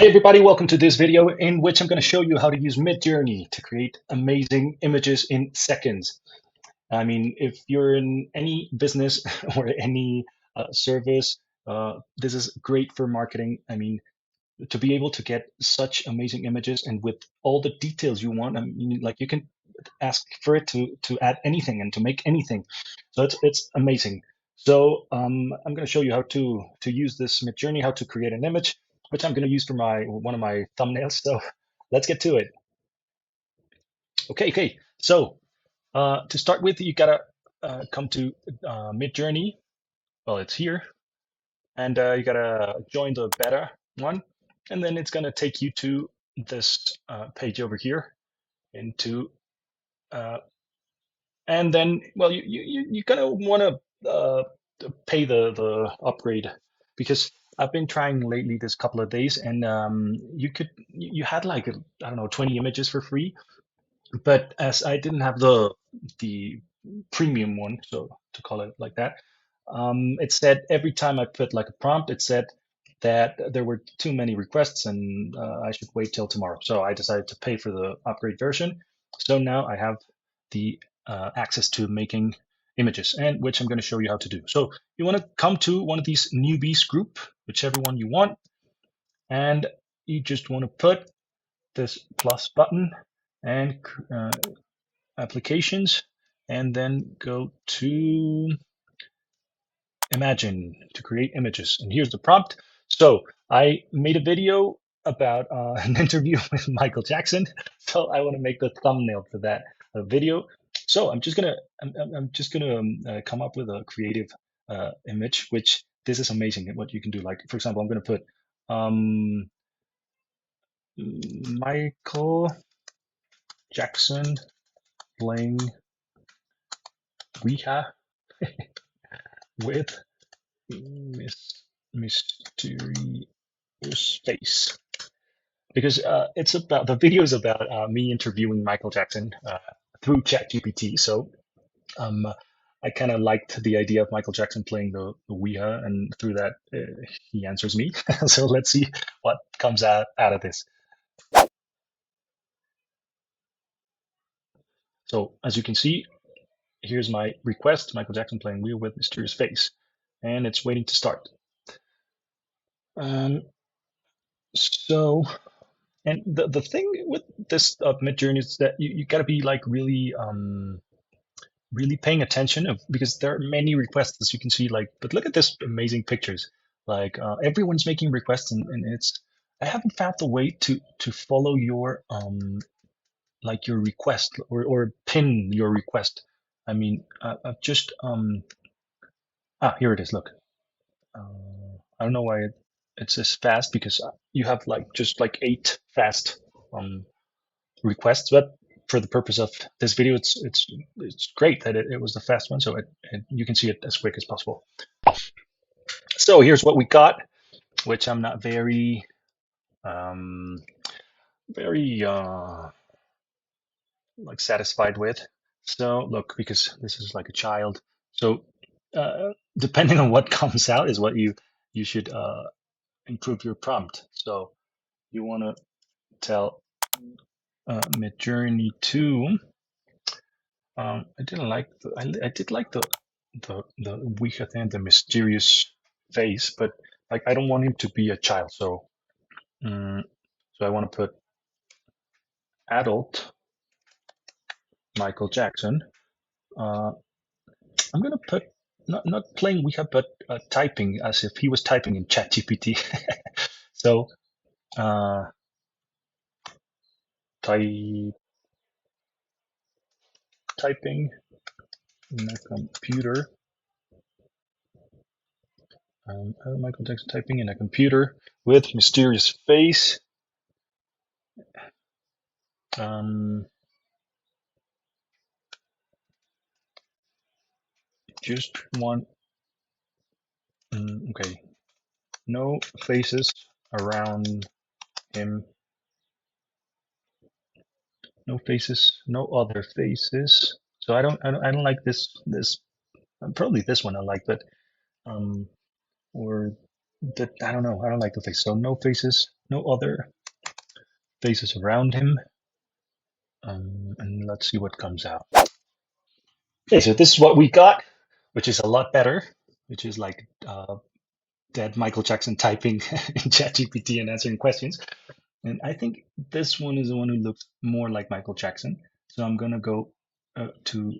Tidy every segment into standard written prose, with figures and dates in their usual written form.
Hey everybody, welcome to this video in which I'm going to show you how to use Midjourney to create amazing images in seconds. I mean, if you're in any business or any service, this is great for marketing. I mean, to be able to get such amazing images and with all the details you want, I mean, like you can ask for it to add anything and to make anything. So it's amazing. So I'm going to show you how to use this Midjourney, how to create an image, which I'm going to use for my one of my thumbnails. So let's get to it. Okay. So to start with, you gotta come to Midjourney. Well, it's here, and you gotta join the beta one, and then it's gonna take you to this page over here into uh, and then well you're gonna want to pay the upgrade because I've been trying lately this couple of days and you had like I don't know 20 images for free, but as I didn't have the premium one, so to call it like that, it said every time I put like a prompt, it said that there were too many requests and I should wait till tomorrow. So I decided to pay for the upgrade version. So now I have the access to making images, and which I'm going to show you how to do. So you want to come to one of these newbies group, whichever one you want, and you just want to put this plus button and applications, and then go to imagine to create images. And here's the prompt. So I made a video about an interview with Michael Jackson. So I want to make the thumbnail for that video. So I'm just gonna come up with a creative image, which this is amazing at what you can do. Like for example, I'm gonna put um, Michael Jackson playing Ouija with mysterious face, because it's about the video is about me interviewing Michael Jackson through Chat GPT. So um, I kind of liked the idea of Michael Jackson playing the Ouija, and through that he answers me. So let's see what comes out of this. So as you can see, here's my request: Michael Jackson playing Ouija with mysterious face, and it's waiting to start. Um, so And the thing with this Midjourney is that you got to be like really paying attention because there are many requests as you can see, like, but look at this amazing pictures. Like everyone's making requests, and it's I haven't found the way to follow your like your request or pin your request. I mean, I've just here it is. Look, I don't know why it says fast, because you have like just like 8 fast um requests, but for the purpose of this video, it's great that it was the fast one, so you can see it as quick as possible. So here's what we got, which I'm not um, very like satisfied with. So look, because this is like a child, so depending on what comes out is what you should improve your prompt. So you want to tell Midjourney to I didn't like I did like the Ouija thing, the mysterious face, but like I don't want him to be a child, so so I want to put adult Michael Jackson. I'm gonna put not playing Ouija, but typing as if he was typing in Chat GPT. So uh, typing in a computer. Michael Jackson typing in a computer with mysterious face. Um, just one. Okay, no faces around him. No faces, no other faces. So I don't like this. Probably this one I like, but um, or that I don't know. I don't like the face. So no faces, no other faces around him. And let's see what comes out. Okay, so this is what we got, which is a lot better, which is like dead Michael Jackson typing in ChatGPT and answering questions. And I think this one is the one who looks more like Michael Jackson. So I'm gonna go to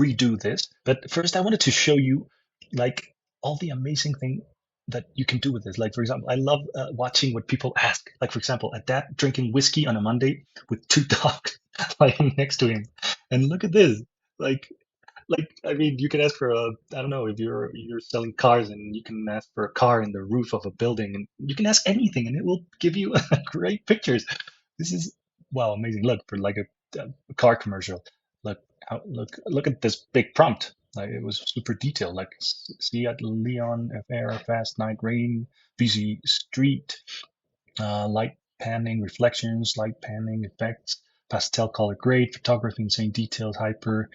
redo this. But first, I wanted to show you like all the amazing thing that you can do with this. Like for example, I love watching what people ask. Like for example, a dad drinking whiskey on a Monday with two dogs lying next to him, and look at this. Like I mean, you can ask for a, I don't know, if you're selling cars and you can ask for a car in the roof of a building, and you can ask anything and it will give you great pictures. This is, wow, amazing. Look, for like a car commercial. Look look at this big prompt. Like it was super detailed. Like see at Leon, air, fast night, rain, busy street, light panning, reflections, light panning, effects, pastel color grade, photography, insane details, hyper.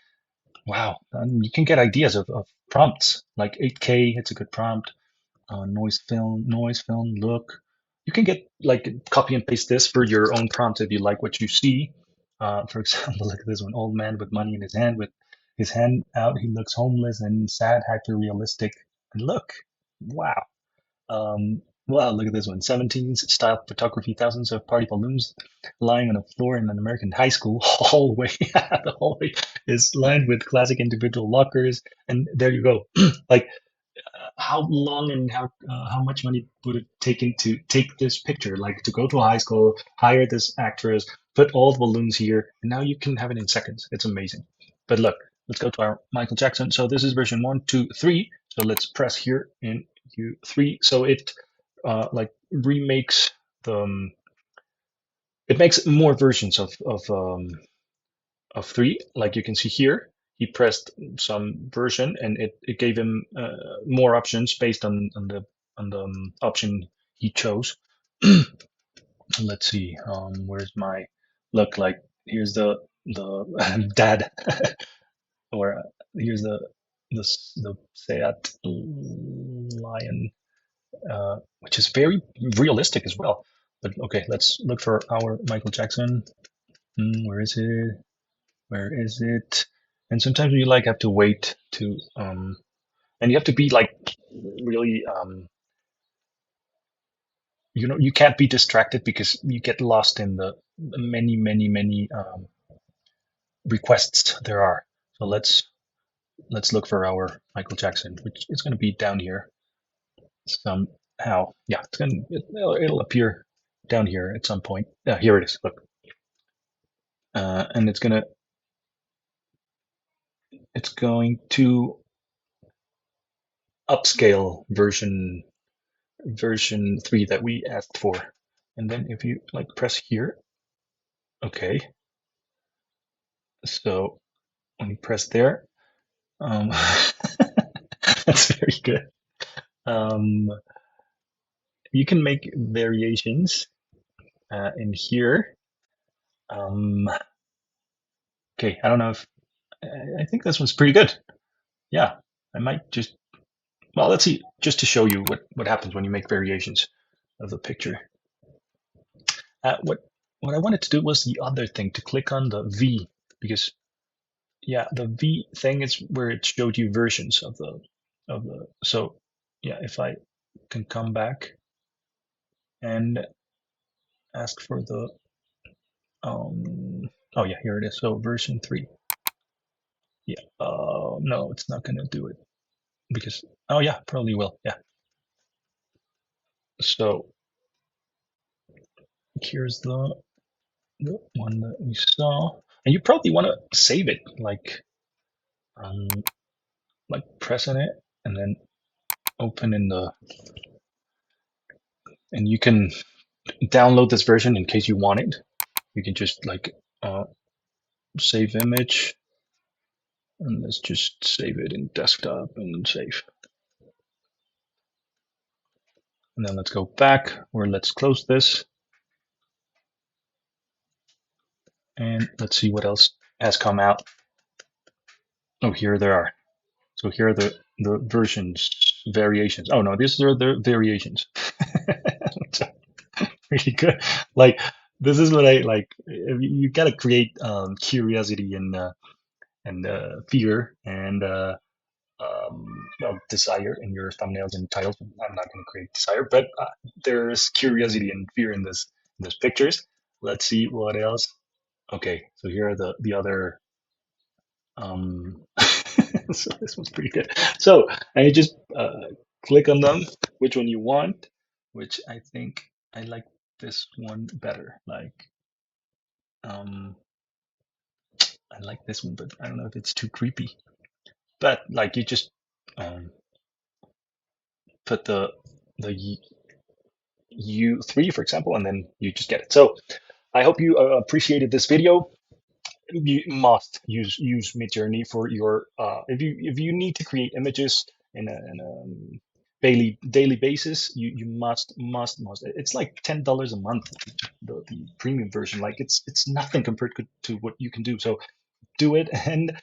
Wow, and you can get ideas of prompts like 8K. It's a good prompt. Noise film, look. You can get like copy and paste this for your own prompt if you like what you see. For example, look at this one: old man with money in his hand, with his hand out. He looks homeless and sad, hyper realistic. And look, wow. Wow, look at this one. 17s style photography, thousands of party balloons lying on a floor in an American high school hallway. The hallway is lined with classic individual lockers. And there you go. Like, how long and how much money would it taken to take this picture? Like to go to a high school, hire this actress, put all the balloons here, and now you can have it in seconds. It's amazing. But look, let's go to our Michael Jackson. So this is version 1, 2, 3. So let's press here in U3. So it like remakes the it makes more versions of 3. Like you can see here, he pressed some version and it gave him more options based on the option he chose. Let's see, where's my look? Like here's the dad, or here's the Seat lion, which is very realistic as well. But okay, let's look for our Michael Jackson. Where is it? Where is it? And sometimes you like have to wait to and you have to be like really you can't be distracted because you get lost in the many requests there are. So let's look for our Michael Jackson, which is going to be down here somehow. Yeah, it'll appear down here at some point. Yeah, here it is. Look, and it's going to upscale version 3 that we asked for. And then if you like press here, okay. So when you press there, that's very good. You can make variations in here. Okay, I don't know if I think this one's pretty good. Yeah, I might just, well, let's see, just to show you what happens when you make variations of the picture. What I wanted to do was the other thing, to click on the V, because yeah, the V thing is where it showed you versions of the so yeah, if I can come back and ask for the oh yeah, here it is. So version 3. Yeah. No, it's not gonna do it because oh yeah, probably will. Yeah. So here's the one that we saw, and you probably want to save it like pressing it and then open in the, and you can download this version in case you want it. You can just like save image, and let's just save it in desktop and save. And then let's go back, or let's close this. And let's see what else has come out. Oh, here there are. So here are the versions, variations. Oh no, these are the variations. pretty good. Like this is what I like. You gotta create curiosity and fear and well, desire in your thumbnails and titles. I'm not going to create desire, but there's curiosity and fear in those pictures. Let's see what else. Okay, so here are the other. So this one's pretty good. So I just click on them, which one you want, which I think I like this one better. Um, I like this one, but I don't know if it's too creepy. But like you just um, put the U3, for example, and then you just get it. So I hope you appreciated this video. You must use Midjourney for your if you need to create images in a daily basis. You must. It's like $10 a month, the premium version. Like it's nothing compared to what you can do. So do it. And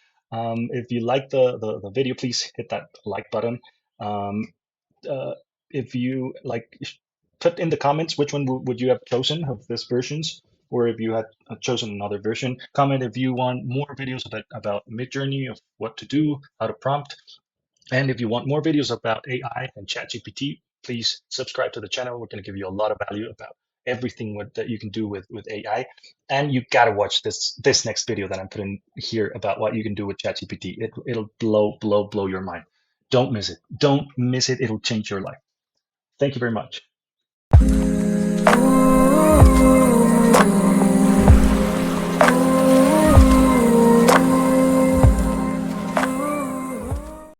if you like the video, please hit that like button. Um, uh, if you like, put in the comments which one would you have chosen of this versions, or if you had chosen another version. Comment if you want more videos about Midjourney, of what to do, how to prompt, and if you want more videos about AI and ChatGPT, please subscribe to the channel. We're going to give you a lot of value about everything that you can do with AI. And you got to watch this next video that I'm putting here about what you can do with ChatGPT. It'll blow your mind. Don't miss it. Don't miss it. It'll change your life. Thank you very much.